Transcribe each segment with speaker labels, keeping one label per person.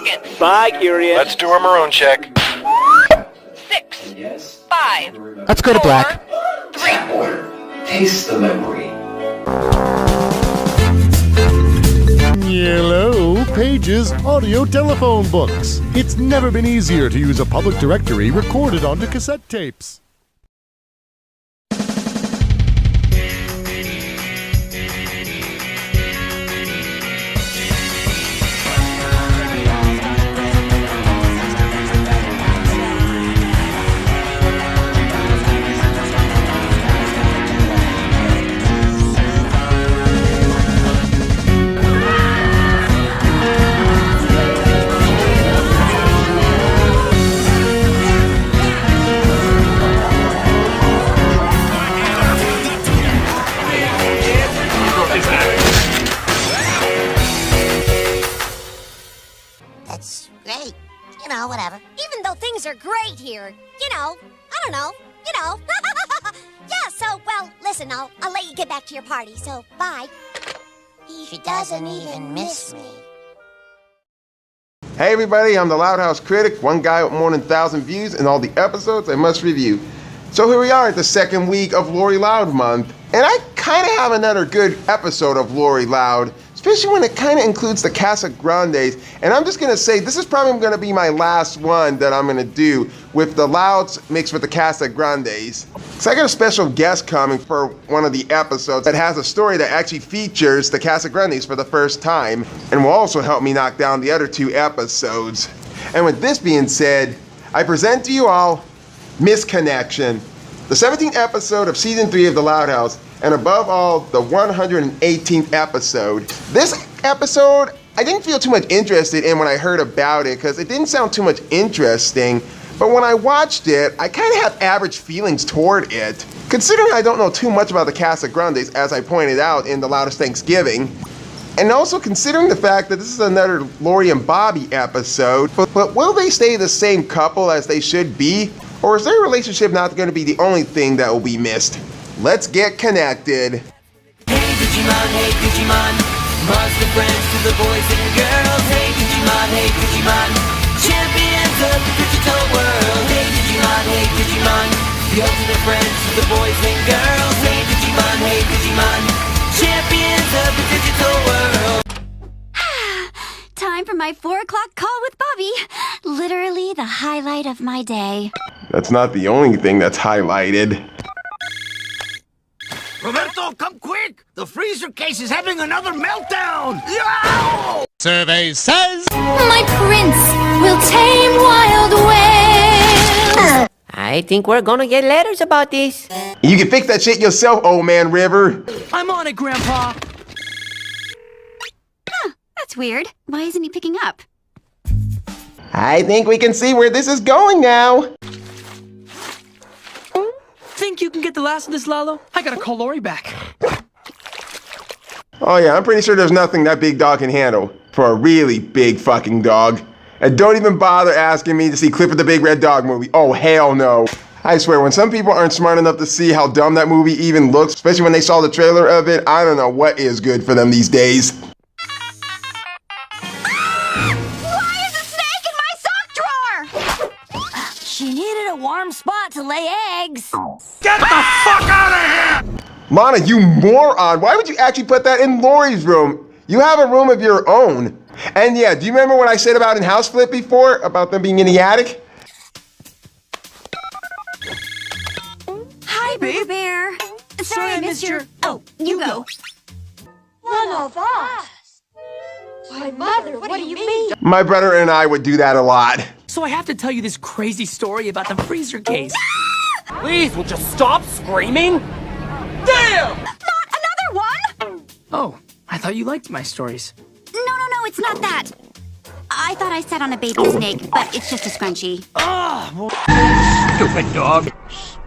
Speaker 1: seconds.
Speaker 2: Bye, Curian.
Speaker 3: Let's do a maroon check.
Speaker 1: 6, 5,
Speaker 4: Let's go to
Speaker 1: 4,
Speaker 4: black.
Speaker 1: 3.
Speaker 5: Taste the memory.
Speaker 6: Yellow Pages audio telephone books. It's never been easier to use a public directory recorded onto cassette tapes.
Speaker 7: That's great. You know, whatever. Even though things are great here, you know, I don't know, you know. Yeah, so, well, listen, I'll let you get back to your party, so bye. She doesn't even miss me.
Speaker 8: Hey everybody, I'm the Loud House Critic, one guy with more than 1,000 views and all the episodes I must review. So here we are at the second week of Lori Loud month, and I kind of have another good episode of Lori Loud, especially when it kind of includes the Casagrandes, and I'm just going to say this is probably going to be my last one that I'm going to do with the Louds mixed with the Casagrandes. So I got a special guest coming for one of the episodes that has a story that actually features the Casagrandes for the first time, and will also help me knock down the other 2 episodes. And with this being said, I present to you all Misconnection, the 17th episode of Season 3 of The Loud House, and above all, the 118th episode. This episode, I didn't feel too much interested in when I heard about it because it didn't sound too much interesting, but when I watched it, I kind of have average feelings toward it. Considering I don't know too much about the Casagrandes, as I pointed out in The Loudest Thanksgiving, and also considering the fact that this is another Lori and Bobby episode, but will they stay the same couple as they should be? Or is their relationship not going to be the only thing that will be missed? Let's get connected.
Speaker 9: Hey Digimon, monster friends to the boys and girls. Hey Digimon, champions of the digital world. Hey Digimon, the ultimate friends to the boys and girls. Hey Digimon, champions of the digital world.
Speaker 10: Time for my 4 o'clock call with Bobby. Literally the highlight of my day.
Speaker 8: That's not the only thing that's highlighted.
Speaker 11: Roberto, come quick! The freezer case is having another meltdown! Yow!
Speaker 6: Survey says
Speaker 10: My prince will tame wild whales.
Speaker 12: I think we're gonna get letters about this.
Speaker 8: You can fix that shit yourself, old man River.
Speaker 11: I'm on it, Grandpa!
Speaker 10: That's weird. Why isn't he picking up?
Speaker 8: I think we can see where this is going now.
Speaker 11: Think you can get the last of this, Lalo? I gotta call Lori back.
Speaker 8: Oh yeah, I'm pretty sure there's nothing that big dog can handle for a really big fucking dog. And don't even bother asking me to see Clifford the Big Red Dog movie. Oh hell no. I swear, when some people aren't smart enough to see how dumb that movie even looks, especially when they saw the trailer of it, I don't know what is good for them these days.
Speaker 10: Why is a snake in my sock drawer?
Speaker 7: She needed a warm spot to lay eggs.
Speaker 11: Get the fuck out of here!
Speaker 8: Lana, you moron! Why would you actually put that in Lori's room? You have a room of your own. And yeah, do you remember what I said about in House Flip before? About them being in the attic?
Speaker 10: Hi, Boo Bear. Sorry, I missed your... Oh, you go.
Speaker 7: One of us. My mother, what do you mean?
Speaker 8: My brother and I would do that a lot.
Speaker 11: So I have to tell you this crazy story about the freezer case.
Speaker 12: Please, will you stop screaming? Damn!
Speaker 10: Not another one?
Speaker 11: Oh, I thought you liked my stories.
Speaker 10: No, it's not that. I thought I sat on a baby snake, but it's just a scrunchie.
Speaker 2: Stupid dog.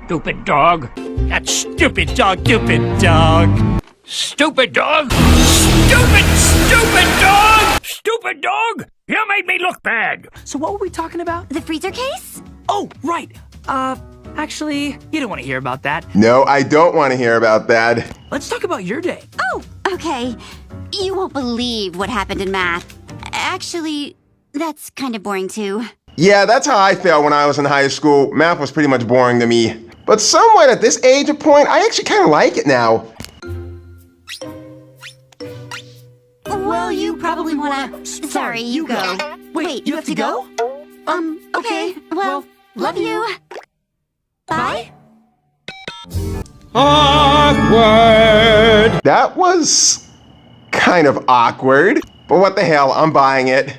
Speaker 2: Stupid dog. That stupid dog. Stupid dog. Stupid dog. Stupid dog. Stupid dog. You made me look bad.
Speaker 11: So what were we talking about?
Speaker 10: The freezer case?
Speaker 11: Oh, right. Actually, you don't want to hear about that.
Speaker 8: No, I don't want to hear about that.
Speaker 11: Let's talk about your day.
Speaker 10: Oh, okay. You won't believe what happened in math. Actually, That's kind of boring too.
Speaker 8: Yeah, that's how I felt when I was in high school. Math was pretty much boring to me. But somewhat at this age of point, I actually kind of like it now.
Speaker 10: Well, you probably wanna... Sorry, you go. Wait, you have to go? Okay. Well, love you. Bye.
Speaker 2: Awkward!
Speaker 8: That was kind of awkward. But what the hell, I'm buying it.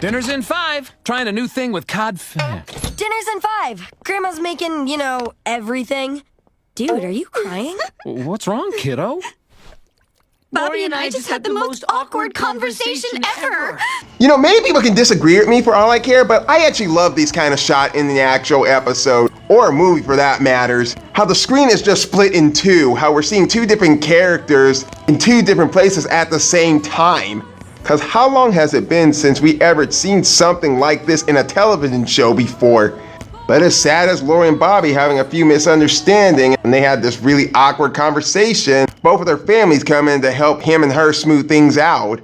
Speaker 3: Dinner's in 5. Trying a new thing with cod fat.
Speaker 4: Dinner's in 5. Grandma's making, you know, everything. Dude, are you crying?
Speaker 3: What's wrong, kiddo?
Speaker 10: Bobby and I just had the most awkward conversation ever.
Speaker 8: You know, many people can disagree with me for all I care, but I actually love these kind of shot in the actual episode, or a movie for that matters. How the screen is just split in two, how we're seeing two different characters in two different places at the same time. Cause how long has it been since we ever seen something like this in a television show before? But as sad as Lori and Bobby having a few misunderstandings and they had this really awkward conversation, both of their families come in to help him and her smooth things out.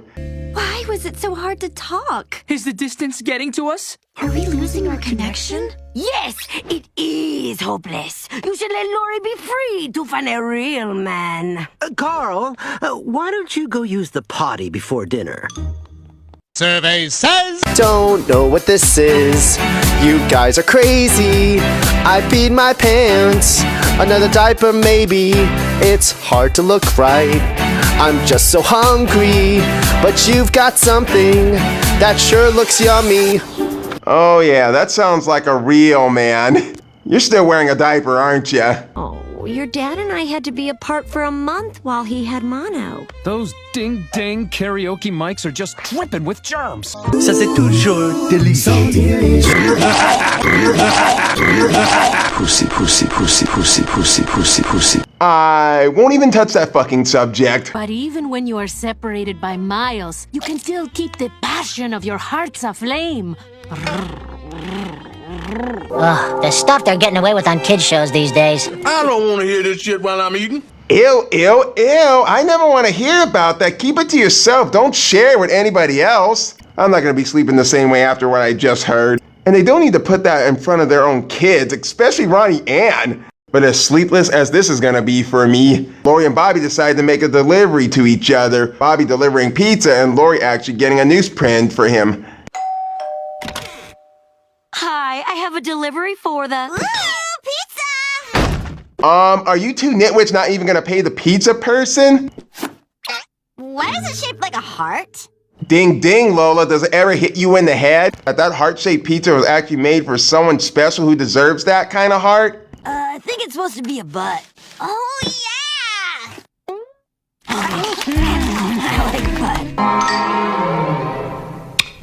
Speaker 10: Why was it so hard to talk?
Speaker 3: Is the distance getting to us?
Speaker 10: Are we losing our connection?
Speaker 4: Yes, it is hopeless. You should let Lori be free to find a real man.
Speaker 11: Carl, why don't you go use the potty before dinner?
Speaker 6: Survey says...
Speaker 5: Don't know what this is. You guys are crazy. I peed my pants. Another diaper maybe. It's hard to look right. I'm just so hungry. But you've got something that sure looks yummy.
Speaker 8: Oh yeah, that sounds like a real man. You're still wearing a diaper, aren't you?
Speaker 4: Oh, your dad and I had to be apart for a month while he had mono.
Speaker 3: Those ding-ding karaoke mics are just dripping with germs.
Speaker 11: Ça c'est toujours délicieux.
Speaker 5: Pussy, pussy, pussy, pussy, pussy, pussy, pussy.
Speaker 8: I won't even touch that fucking subject.
Speaker 13: But even when you are separated by miles, you can still keep the passion of your hearts aflame.
Speaker 14: Ugh, the stuff they're getting away with on kids shows these days.
Speaker 11: I don't want to hear this shit while I'm eating.
Speaker 8: Ew, ew, ew. I never want to hear about that. Keep it to yourself. Don't share with anybody else. I'm not going to be sleeping the same way after what I just heard. And they don't need to put that in front of their own kids, especially Ronnie Ann. But as sleepless as this is going to be for me, Lori and Bobby decided to make a delivery to each other. Bobby delivering pizza and Lori actually getting a newsprint for him.
Speaker 4: Hi, I have a delivery for the...
Speaker 7: Pizza!
Speaker 8: Are you two nitwits not even going to pay the pizza person?
Speaker 7: Why is it shaped like a heart?
Speaker 8: Ding ding, Lola, does it ever hit you in the head that heart-shaped pizza was actually made for someone special who deserves that kind of heart?
Speaker 4: I think it's supposed to be a butt.
Speaker 7: Oh, yeah!
Speaker 4: I like butt.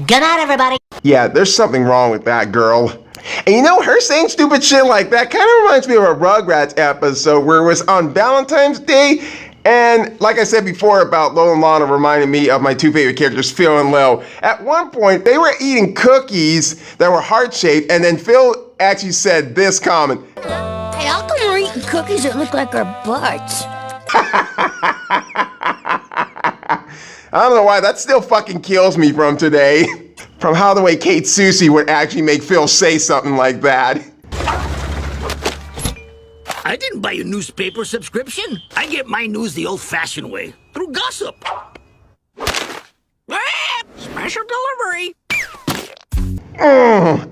Speaker 14: Good night, everybody.
Speaker 8: Yeah, there's something wrong with that girl. And you know, her saying stupid shit like that kind of reminds me of a Rugrats episode where it was on Valentine's Day. And like I said before about Lola and Lana reminding me of my two favorite characters, Phil and Lil. At one point, they were eating cookies that were heart-shaped, and then Phil actually said this comment.
Speaker 14: Hey, how come we're eating cookies that look like our butts?
Speaker 8: I don't know why, that still fucking kills me from today. From how the way Kate Susie would actually make Phil say something like that.
Speaker 11: I didn't buy a newspaper subscription. I get my news the old-fashioned way, through gossip. Special delivery.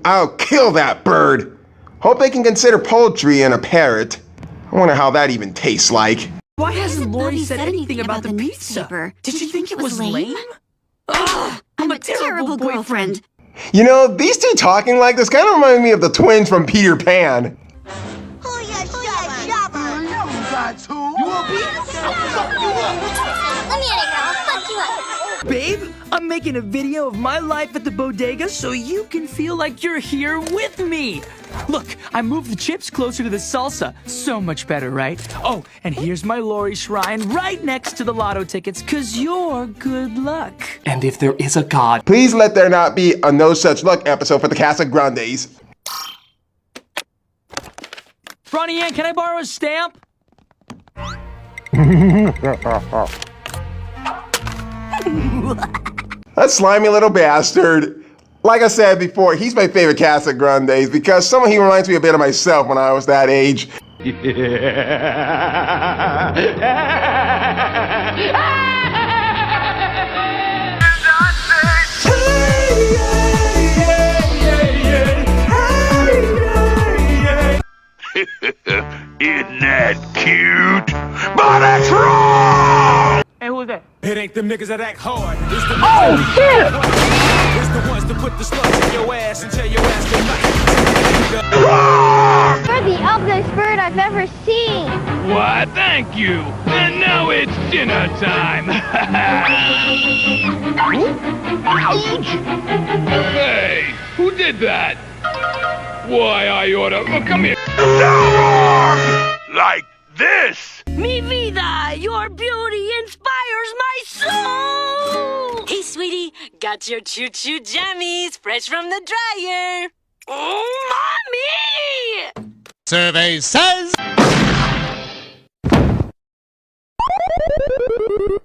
Speaker 8: I'll kill that bird. Hope they can consider poultry in a parrot. I wonder how that even tastes like.
Speaker 3: Why hasn't Lori said anything about the pizza? Did she think it was lame? Ugh, I'm a terrible girlfriend.
Speaker 8: You know, these two talking like this kind of remind me of the twins from Peter Pan.
Speaker 3: Babe, I'm making a video of my life at the bodega so you can feel like you're here with me. Look, I moved the chips closer to the salsa. So much better, right? Oh, and here's my Lori shrine right next to the lotto tickets, 'cause you're good luck.
Speaker 12: And if there is a God,
Speaker 8: please let there not be a no such luck episode for the Casagrandes.
Speaker 3: Ronnie Ann, can I borrow a stamp?
Speaker 8: That slimy little bastard. Like I said before, he's my favorite Casagrandes because someone he reminds me a bit of myself when I was that age.
Speaker 2: Isn't that cute? But it's wrong!
Speaker 3: Hey, who's that?
Speaker 15: It ain't them niggas that act hard. It's the
Speaker 2: shit!
Speaker 15: It's the ones that put the slugs in your ass and tell your ass to
Speaker 16: You're the ugliest bird I've ever seen.
Speaker 2: Why, thank you. And now it's dinner time. Hey, who did that? Why, I oughta... Oh, come here. Like this.
Speaker 4: Mi vida, your beauty inspires my soul!
Speaker 13: Hey, sweetie, got your choo-choo jammies fresh from the dryer.
Speaker 4: Oh, mommy!
Speaker 6: Survey says...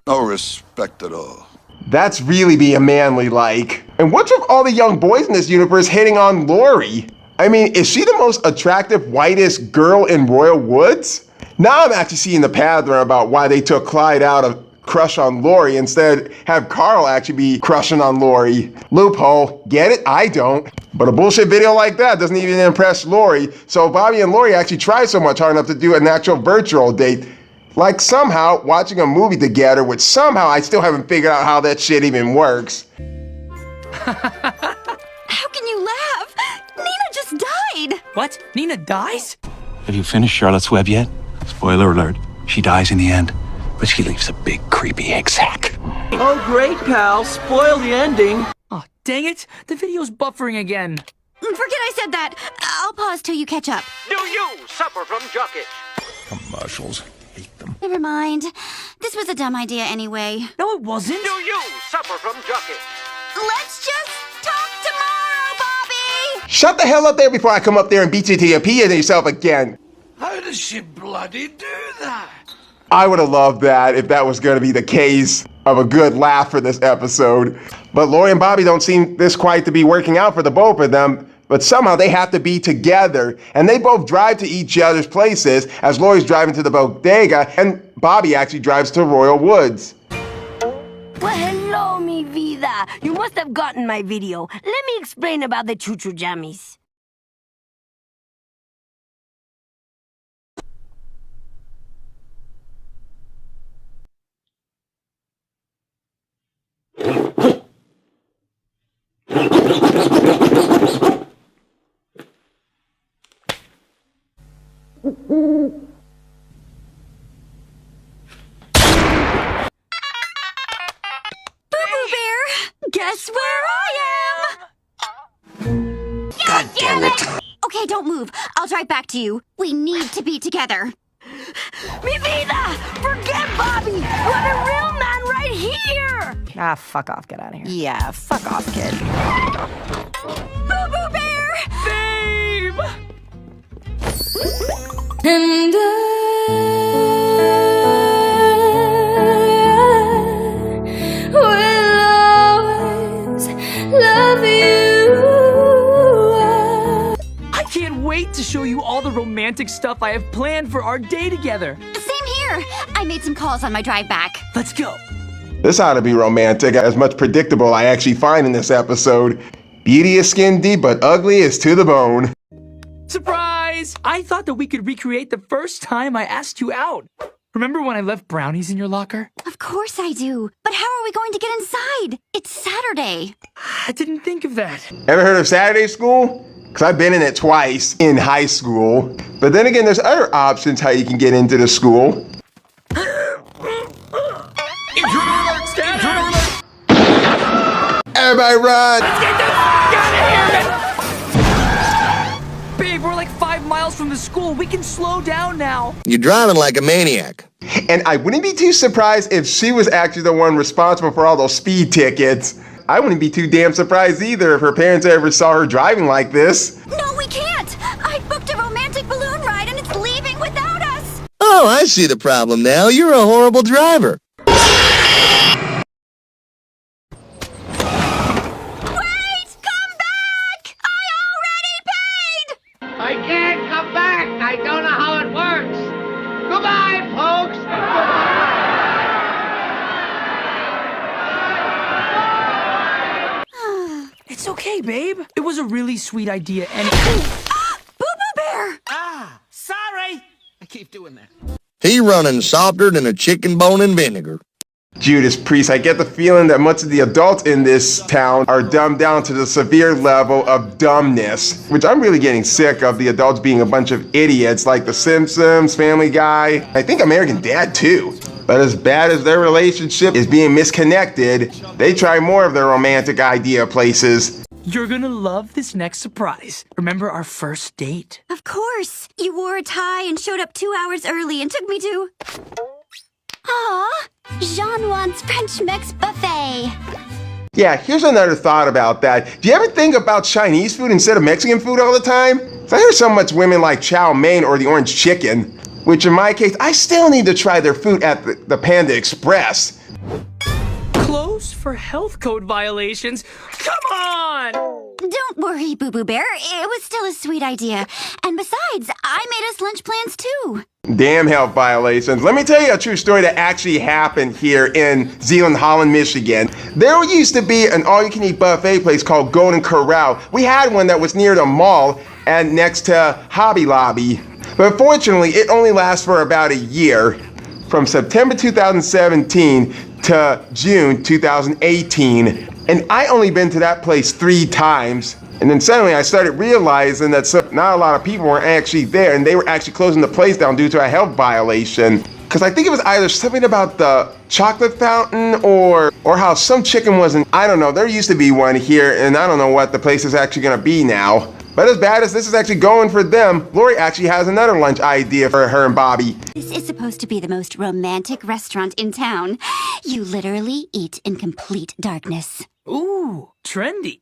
Speaker 17: No respect at all.
Speaker 8: That's really being manly like. And what's with all the young boys in this universe hitting on Lori? I mean, is she the most attractive, whitest girl in Royal Woods? Now I'm actually seeing the pattern about why they took Clyde out of crush on Lori, instead have Carl actually be crushing on Lori. Loophole, get it? I don't. But a bullshit video like that doesn't even impress Lori, so Bobby and Lori actually tried so much hard enough to do an actual virtual date. Like somehow watching a movie together, which somehow I still haven't figured out how that shit even works.
Speaker 10: How can you laugh? Nina just died!
Speaker 3: What? Nina dies?
Speaker 18: Have you finished Charlotte's Web yet? Spoiler alert, she dies in the end, but she leaves a big creepy egg sack.
Speaker 19: Oh great, pal, spoil the ending.
Speaker 3: Oh, dang it, the video's buffering again.
Speaker 10: Forget I said that. I'll pause till you catch up.
Speaker 12: Do you suffer from jockey?
Speaker 6: Commercials.
Speaker 10: Never mind. This was a dumb idea anyway.
Speaker 3: No, it wasn't.
Speaker 12: Do you suffer from jockey?
Speaker 10: Let's just talk tomorrow, Bobby!
Speaker 8: Shut the hell up there before I come up there and beat you to your pee yourself again.
Speaker 11: How does she bloody do that?
Speaker 8: I would have loved that if that was going to be the case of a good laugh for this episode. But Lori and Bobby don't seem this quite to be working out for the both of them. But somehow they have to be together. And they both drive to each other's places as Lori's driving to the bodega and Bobby actually drives to Royal Woods.
Speaker 4: Well, hello, mi vida. You must have gotten my video. Let me explain about the choo-choo jammies.
Speaker 10: Boo-Boo Bear! Guess where I am?
Speaker 11: God damn it.
Speaker 10: Okay, don't move. I'll drive back to you. We need to be together.
Speaker 4: Mi vida! Forget Bobby! You have a real man right here!
Speaker 20: Ah, fuck off. Get out of here. Yeah, fuck off, kid.
Speaker 10: Boo-Boo Bear!
Speaker 3: Babe!
Speaker 16: And I will always love you.
Speaker 3: I can't wait to show you all the romantic stuff I have planned for our day together.
Speaker 10: Same here. I made some calls on my drive back.
Speaker 3: Let's go.
Speaker 8: This ought to be romantic, as much predictable I actually find in this episode. Beauty is skin deep, but ugly is to the bone.
Speaker 3: Surprise! I thought that we could recreate the first time I asked you out. Remember when I left brownies in your locker?
Speaker 10: Of course I do. But how are we going to get inside? It's Saturday.
Speaker 3: I didn't think of that.
Speaker 8: Ever heard of Saturday school? Because I've been in it twice in high school. But then again, there's other options how you can get into the school. Everybody run!
Speaker 3: Babe, we're like 5 miles from the school. We can slow down now.
Speaker 17: You're driving like a maniac.
Speaker 8: And I wouldn't be too surprised if she was actually the one responsible for all those speed tickets. I wouldn't be too damn surprised either if her parents ever saw her driving like this.
Speaker 10: No, we can't. I booked a romantic balloon ride and it's leaving without us.
Speaker 17: Oh, I see the problem now. You're a horrible driver.
Speaker 3: okay, babe. It was a really sweet idea and...
Speaker 10: Boo-Boo Bear!
Speaker 11: Ah, sorry. I keep doing that.
Speaker 17: He running softer than a chicken bone in vinegar.
Speaker 8: Judas Priest, I get the feeling that much of the adults in this town are dumbed down to the severe level of dumbness, which I'm really getting sick of, the adults being a bunch of idiots like The Simpsons, Family Guy, I think American Dad too. But as bad as their relationship is being misconnected, they try more of their romantic idea places.
Speaker 3: You're gonna love this next surprise. Remember our first date?
Speaker 10: Of course. You wore a tie and showed up 2 hours early and took me to... Aw, Jean wants French Mex buffet.
Speaker 8: Yeah, here's another thought about that. Do you ever think about Chinese food instead of Mexican food all the time? So I hear so much women like chow mein or the orange chicken, which in my case, I still need to try their food at the Panda Express.
Speaker 3: Closed for health code violations? Come on!
Speaker 10: Don't worry, Boo-Boo Bear. It was still a sweet idea. And besides, I made us lunch plans too.
Speaker 8: Damn health violations. Let me tell you a true story that actually happened here in Zeeland, Holland, Michigan. There used to be an all-you-can-eat buffet place called Golden Corral. We had one that was near the mall and next to Hobby Lobby. But fortunately, it only lasts for about a year, from September 2017 to June 2018. And I only been to that place 3 times. And then suddenly I started realizing that not a lot of people were actually there, and they were actually closing the place down due to a health violation. Because I think it was either something about the chocolate fountain or how some chicken wasn't, I don't know, there used to be one here, and I don't know what the place is actually gonna be now. But as bad as this is actually going for them, Lori actually has another lunch idea for her and Bobby.
Speaker 10: This is supposed to be the most romantic restaurant in town. You literally eat in complete darkness.
Speaker 3: Ooh, trendy.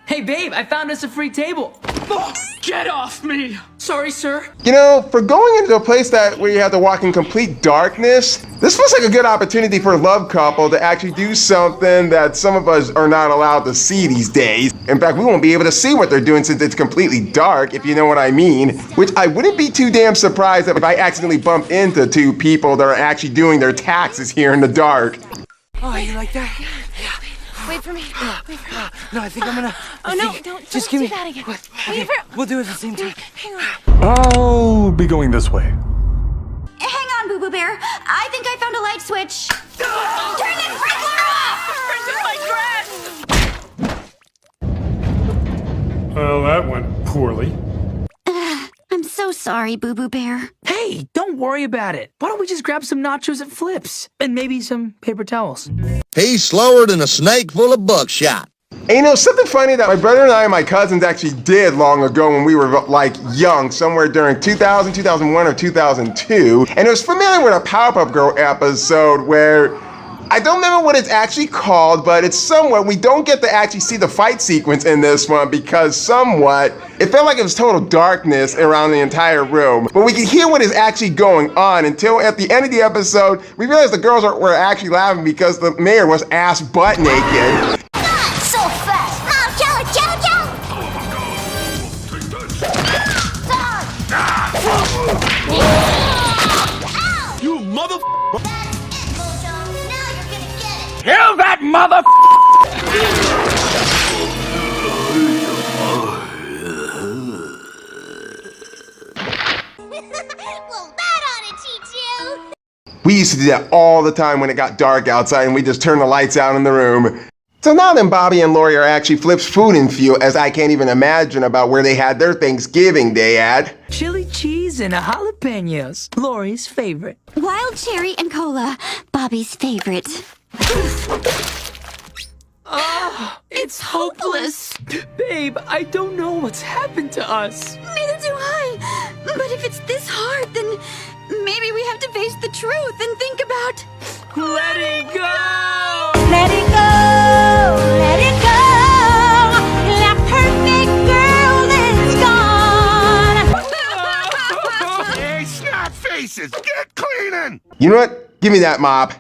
Speaker 3: Hey, babe, I found us a free table. Oh, get off me! Sorry, sir.
Speaker 8: You know, for going into a place where you have to walk in complete darkness, this looks like a good opportunity for a love couple to actually do something that some of us are not allowed to see these days. In fact, we won't be able to see what they're doing since it's completely dark, if you know what I mean. Which I wouldn't be too damn surprised if I accidentally bumped into 2 people that are actually doing their taxes here in the dark.
Speaker 11: Oh, you like that?
Speaker 16: Yeah. Wait for me. Wait for me.
Speaker 11: No, I think I'm gonna...
Speaker 16: Don't
Speaker 11: just give
Speaker 16: do
Speaker 11: me...
Speaker 16: that again.
Speaker 11: What?
Speaker 16: Wait
Speaker 11: Okay, we'll do it at the same time.
Speaker 16: Hang on.
Speaker 18: I'll be going this way.
Speaker 10: Hang on, Boo-Boo Bear. I think I found a light switch. Turn the sprinkler off!
Speaker 2: Well, that went poorly.
Speaker 10: I'm so sorry, Boo-Boo Bear.
Speaker 3: Hey, don't worry about it. Why don't we just grab some nachos at Flips? And maybe some paper towels.
Speaker 17: He's slower than a snake full of buckshot.
Speaker 8: And you know, something funny that my brother and I and my cousins actually did long ago when we were like young, somewhere during 2000, 2001, or 2002. And it was familiar with a Powerpuff Girl episode where, I don't remember what it's actually called, but it's somewhat, we don't get to actually see the fight sequence in this one because somewhat, it felt like it was total darkness around the entire room. But we could hear what is actually going on until at the end of the episode, we realized the girls were actually laughing because the mayor was ass butt naked.
Speaker 7: Not so fast! Mom, kill it, kill it, kill it!
Speaker 11: You mother...
Speaker 2: Kill that mother...
Speaker 7: Well, that ought to teach you!
Speaker 8: We used to do that all the time when it got dark outside and we just turned the lights out in the room. So now then Bobby and Lori are actually Flip's Food and Fuel, as I can't even imagine about where they had their Thanksgiving Day at.
Speaker 3: Chili cheese and jalapenos. Lori's favorite.
Speaker 10: Wild cherry and cola. Bobby's favorite.
Speaker 3: Oh, it's hopeless. Babe, I don't know what's happened to us.
Speaker 10: Neither do I. But if it's this hard, then maybe we have to face the truth and think about...
Speaker 3: letting go!
Speaker 10: Let it go! Let it go! That perfect girl is gone!
Speaker 11: Hey, snot faces, get cleaning!
Speaker 8: You know what? Give me that mop.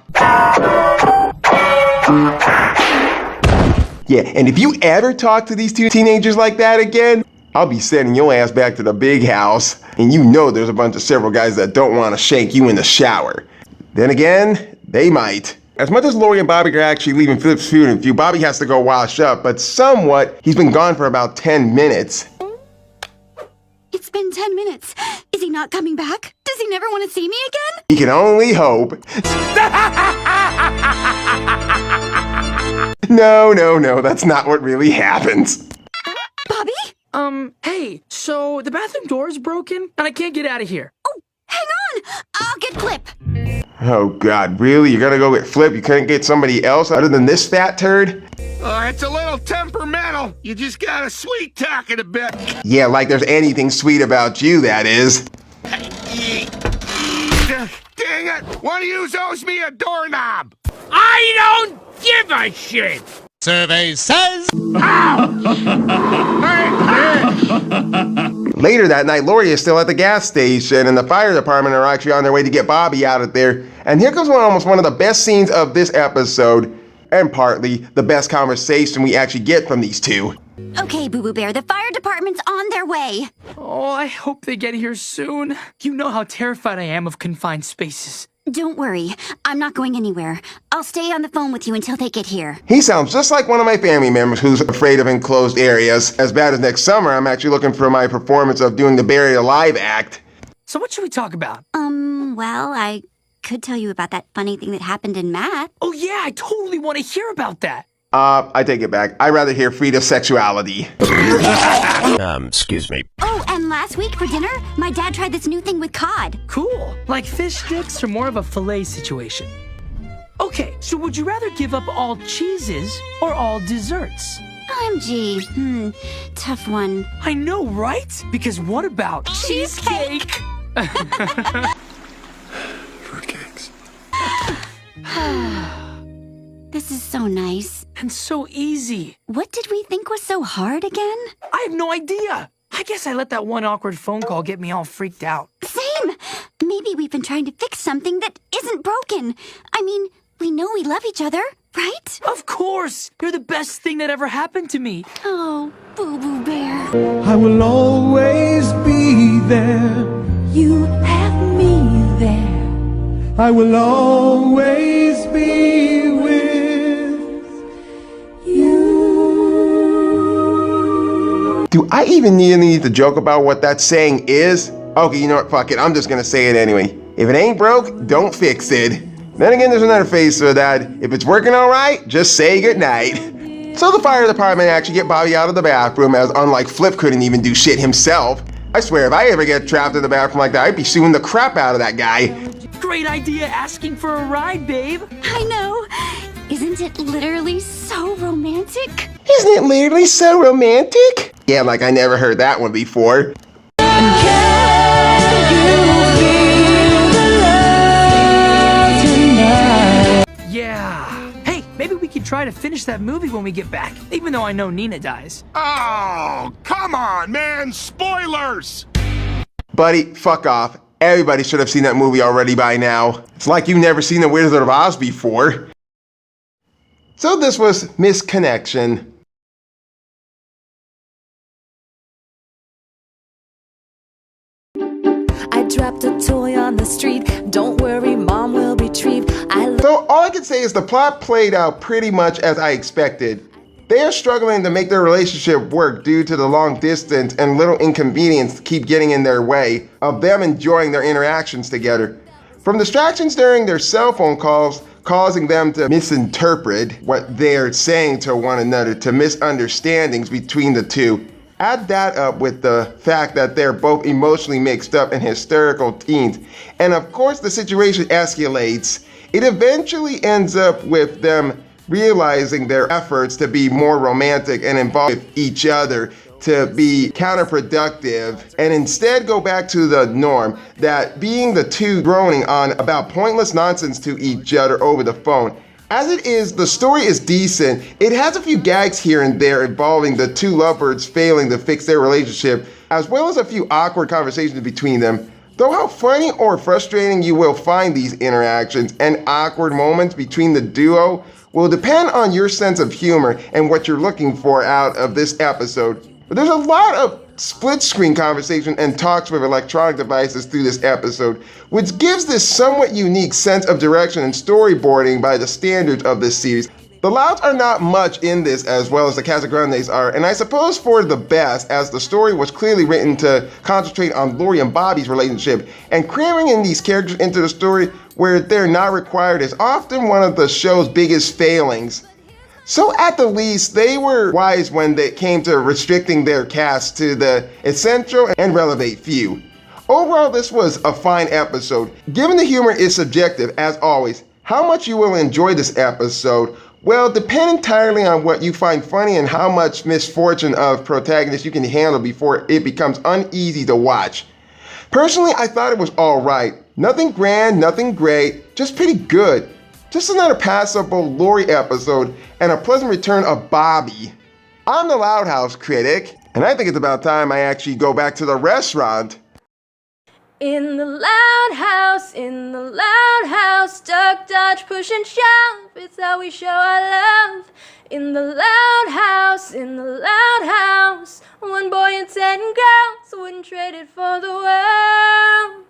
Speaker 8: Yeah, and if you ever talk to these 2 teenagers like that again, I'll be sending your ass back to the big house. And you know there's a bunch of several guys that don't want to shank you in the shower. Then again, they might. As much as Lori and Bobby are actually leaving Flip's food in view, Bobby has to go wash up, but somewhat, he's been gone for about 10 minutes.
Speaker 10: It's been 10 minutes. Is he not coming back? Does he never want to see me again?
Speaker 8: He can only hope. No, that's not what really happens.
Speaker 10: Bobby?
Speaker 3: Hey, so the bathroom door is broken and I can't get out of here.
Speaker 10: Oh, hang on! I'll get Flip.
Speaker 8: Oh God, really? You're gonna go get Flip? You couldn't get somebody else other than this fat turd?
Speaker 11: It's a little temperamental. You just gotta sweet talk it a bit.
Speaker 8: Yeah, like there's anything sweet about you, that is.
Speaker 11: Dang it! One of you owes me a doorknob.
Speaker 2: I don't give a shit!
Speaker 6: Survey says...
Speaker 8: Later that night, Lori is still at the gas station, and the fire department are actually on their way to get Bobby out of there. And here comes almost one of the best scenes of this episode, and partly the best conversation we actually get from these two.
Speaker 10: Okay, Boo Boo Bear, the fire department's on their way.
Speaker 3: Oh, I hope they get here soon. You know how terrified I am of confined spaces.
Speaker 10: Don't worry, I'm not going anywhere. I'll stay on the phone with you until they get here.
Speaker 8: He sounds just like one of my family members who's afraid of enclosed areas. As bad as next summer, I'm actually looking for my performance of doing the Buried Alive act.
Speaker 3: So what should we talk about?
Speaker 10: Well, I could tell you about that funny thing that happened in math.
Speaker 3: Oh yeah, I totally want to hear about that.
Speaker 8: I take it back. I'd rather hear freedom of sexuality.
Speaker 6: Excuse me.
Speaker 10: Oh, and last week for dinner, my dad tried this new thing with cod.
Speaker 3: Cool. Like fish sticks or more of a fillet situation? Okay, so would you rather give up all cheeses or all desserts?
Speaker 10: OMG. Tough one.
Speaker 3: I know, right? Because what about cheesecake?
Speaker 18: Fruitcakes.
Speaker 10: This is so nice.
Speaker 3: And so easy.
Speaker 10: What did we think was so hard again?
Speaker 3: I have no idea. I guess I let that one awkward phone call get me all freaked out.
Speaker 10: Same. Maybe we've been trying to fix something that isn't broken. I mean, we know we love each other, right?
Speaker 3: Of course. You're the best thing that ever happened to me.
Speaker 10: Oh, Boo Boo Bear.
Speaker 9: I will always be there. You have me there. I will always be with you.
Speaker 8: Do I even need to joke about what that saying is? Okay, you know what? Fuck it. I'm just gonna say it anyway. If it ain't broke, don't fix it. Then again, there's another phrase for that. If it's working all right, just say goodnight. So the fire department actually get Bobby out of the bathroom, as unlike Flip couldn't even do shit himself. I swear, if I ever get trapped in the bathroom like that, I'd be suing the crap out of that guy.
Speaker 3: Great idea asking for a ride, babe.
Speaker 10: I know. Isn't it literally so romantic?
Speaker 8: Isn't it literally so romantic? Yeah, like I never heard that one before.
Speaker 3: Yeah. Hey, maybe we could try to finish that movie when we get back, even though I know Nina dies.
Speaker 11: Oh, come on, man. Spoilers.
Speaker 8: Buddy, fuck off. Everybody should have seen that movie already by now. It's like you've never seen The Wizard of Oz before. So this was Misconnection.
Speaker 21: I dropped a toy on the street. Don't worry, Mom will retrieve.
Speaker 8: So all I can say is the plot played out pretty much as I expected. They are struggling to make their relationship work due to the long distance and little inconvenience keep getting in their way of them enjoying their interactions together. From distractions during their cell phone calls, causing them to misinterpret what they're saying to one another, to misunderstandings between the two. Add that up with the fact that they're both emotionally mixed up and hysterical teens. And of course the situation escalates. It eventually ends up with them realizing their efforts to be more romantic and involved with each other to be counterproductive and instead go back to the norm, that being the two droning on about pointless nonsense to each other over the phone. As it is, the story is decent. It has a few gags here and there involving the two lovebirds failing to fix their relationship, as well as a few awkward conversations between them. Though how funny or frustrating you will find these interactions and awkward moments between the duo will depend on your sense of humor and what you're looking for out of this episode. But there's a lot of split-screen conversation and talks with electronic devices through this episode, which gives this somewhat unique sense of direction and storyboarding by the standards of this series. The Louds are not much in this as well as the Casagrandes are, and I suppose for the best, as the story was clearly written to concentrate on Lori and Bobby's relationship, and cramming in these characters into the story where they're not required is often one of the show's biggest failings. So at the least, they were wise when they came to restricting their cast to the essential and relevant few. Overall, this was a fine episode. Given the humor is subjective, as always, how much you will enjoy this episode will depend entirely on what you find funny and how much misfortune of protagonists you can handle before it becomes uneasy to watch. Personally, I thought it was alright. Nothing grand, nothing great, just pretty good. Just another passable Lori episode and a pleasant return of Bobby. I'm the Loud House Critic, and I think it's about time I actually go back to the restaurant.
Speaker 1: In the loud house, duck, dodge, push and shove, it's how we show our love. In the loud house, one boy and 10 girls wouldn't trade it for the world.